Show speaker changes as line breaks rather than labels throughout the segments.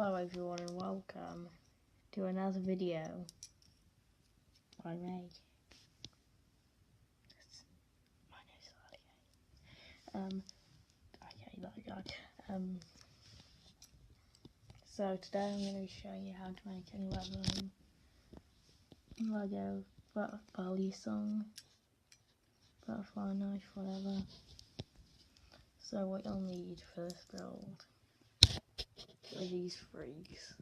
Hello everyone and welcome to another video by me. My name's Lottie. Okay, that guy. So today I'm going to show you how to make a Lego Bally song, butterfly knife, whatever. So what you'll need for this build are these freaks.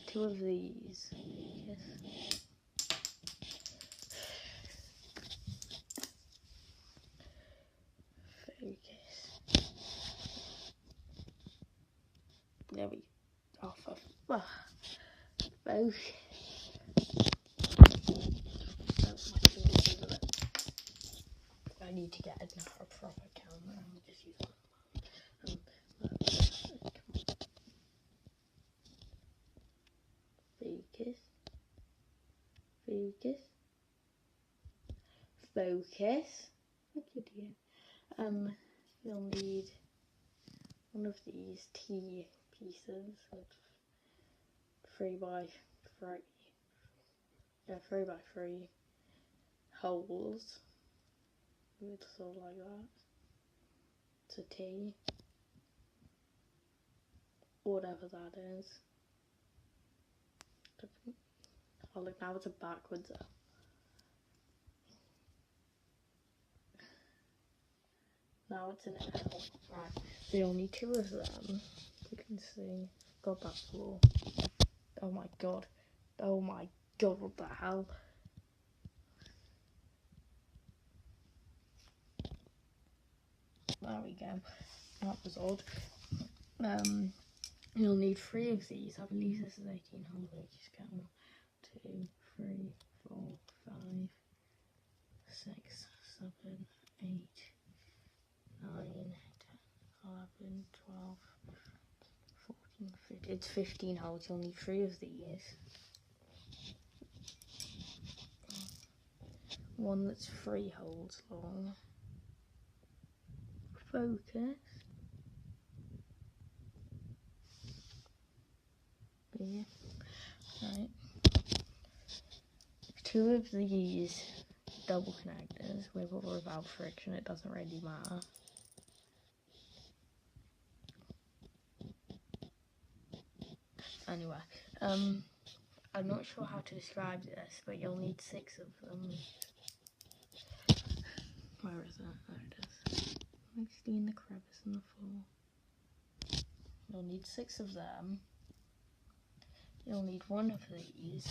Two of these. Yes. Focus. There we go. Off of. Focus. I need to get a proper camera. I'm just using Focus. What you do? You'll need one of these T pieces of 3x3. Yeah, 3x3 holes. It's sort of like that. It's a T. Whatever that is. Oh look, now it's a backwards up. Now it's an L. Right. So you'll need two of them. You can see. Got that floor. Oh my god. Oh my god, what the hell? There we go. That was odd. You'll need 3 of these. I believe this is 18 holes. Just count 1, 2, 3, 4, 5, 6, 7, 8, 9, 10, 11, 12, 14, 15. It's 15 holes. You'll need 3 of these. One that's 3 holes long. Focus. Yeah. Right. 2 of these double connectors, with or without friction, it doesn't really matter. Anyway, I'm not sure how to describe this, but you'll need 6 of them. Where is it? There it is. Mostly in the crevice in the floor. You'll need 6 of them. You'll need 1 of these.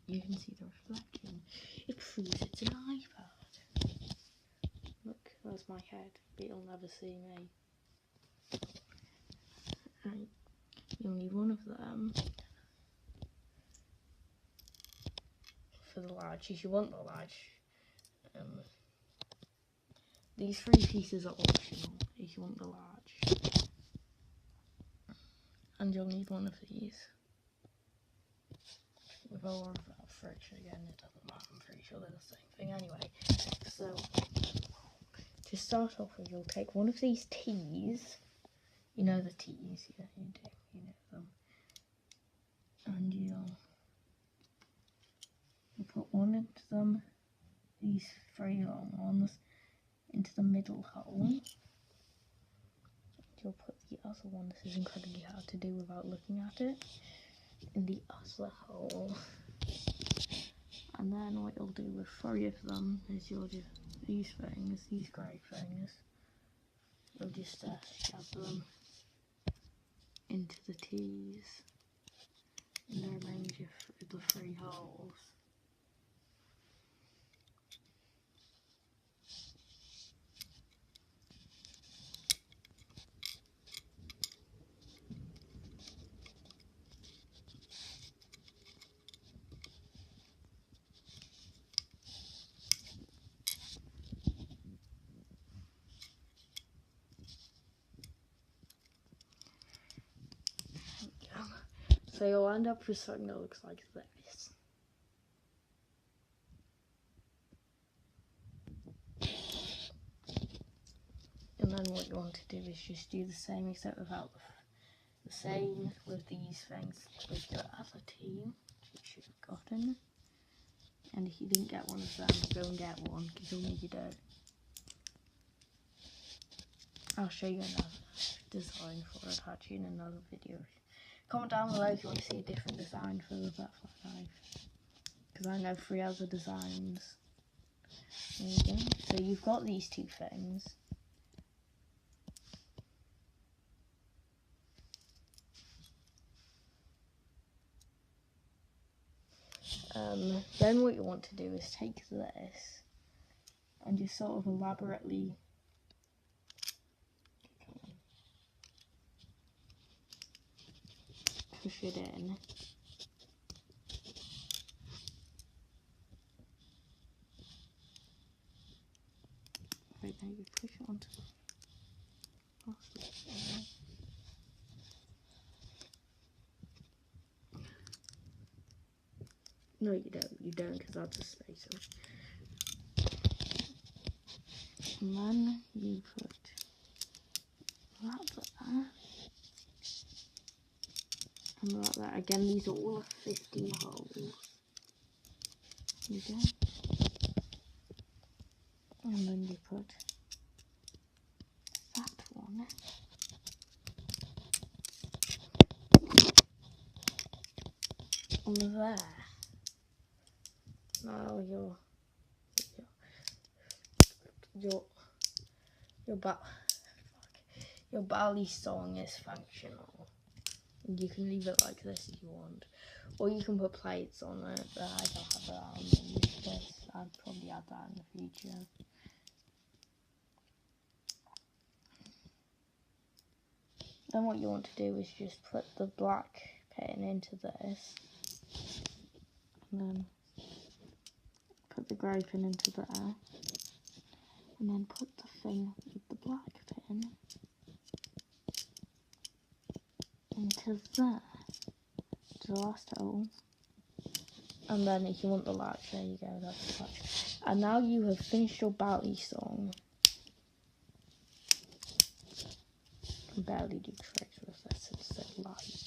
You can see the reflection. It proves it's an iPad. Look, there's my head, but you'll never see me. Right. You'll need 1 of them for the large, if you want the large. These 3 pieces are optional if you want the large. And you'll need 1 of these. With or without friction, again, it doesn't matter, I'm pretty sure they're the same thing anyway. So, to start off with, you'll take 1 of these T's. You know the T's, yeah, you do, you know them. And you'll put 1 into them, these 3 long ones, into the middle hole. You'll put the other one, this is incredibly hard to do without looking at it, in the other hole. And then what you'll do with 3 of them is you'll just, these things, these grey things, you'll just shove them into the T's in the remainder of the 3 holes. So you'll end up with something that looks like this. And then what you want to do is just do the same except without the same with these things. Just do it as a team, which you should have gotten. And if you didn't get one of them, go and get one, because you'll need it. I'll show you another design for it actually in another video. Comment down below if you want to see a different design for the butterfly knife, because I know 3 other designs. There you go. So you've got these 2 things. Then what you want to do is take this and just sort of elaborately push it in. Right now you push it onto the plastic. No, you don't, because that's a spacer. And then you put that there. And like that. Again, these are all 15 holes. There you go. And then you put that one. On there. Now your belly song is functional. You can leave it like this if you want, or you can put plates on it, but I don't have that on this. I'd probably add that in the future. Then what you want to do is just put the black pin into this, and then put the grey pin into there, and then put the thing with the black pin into there, to the last hole. And then if you want the latch, there you go, that's the latch. And now you have finished your belly song. I can barely do tricks with this, it's so light.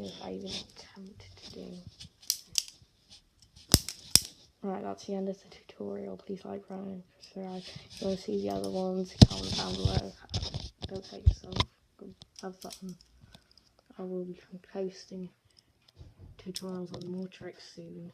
If I even attempt to do. Right, that's the end of the tutorial. Please like, comment, and subscribe. If you want to see the other ones, comment down below. Don't hurt yourself. Have fun. I will be posting tutorials on more tricks soon.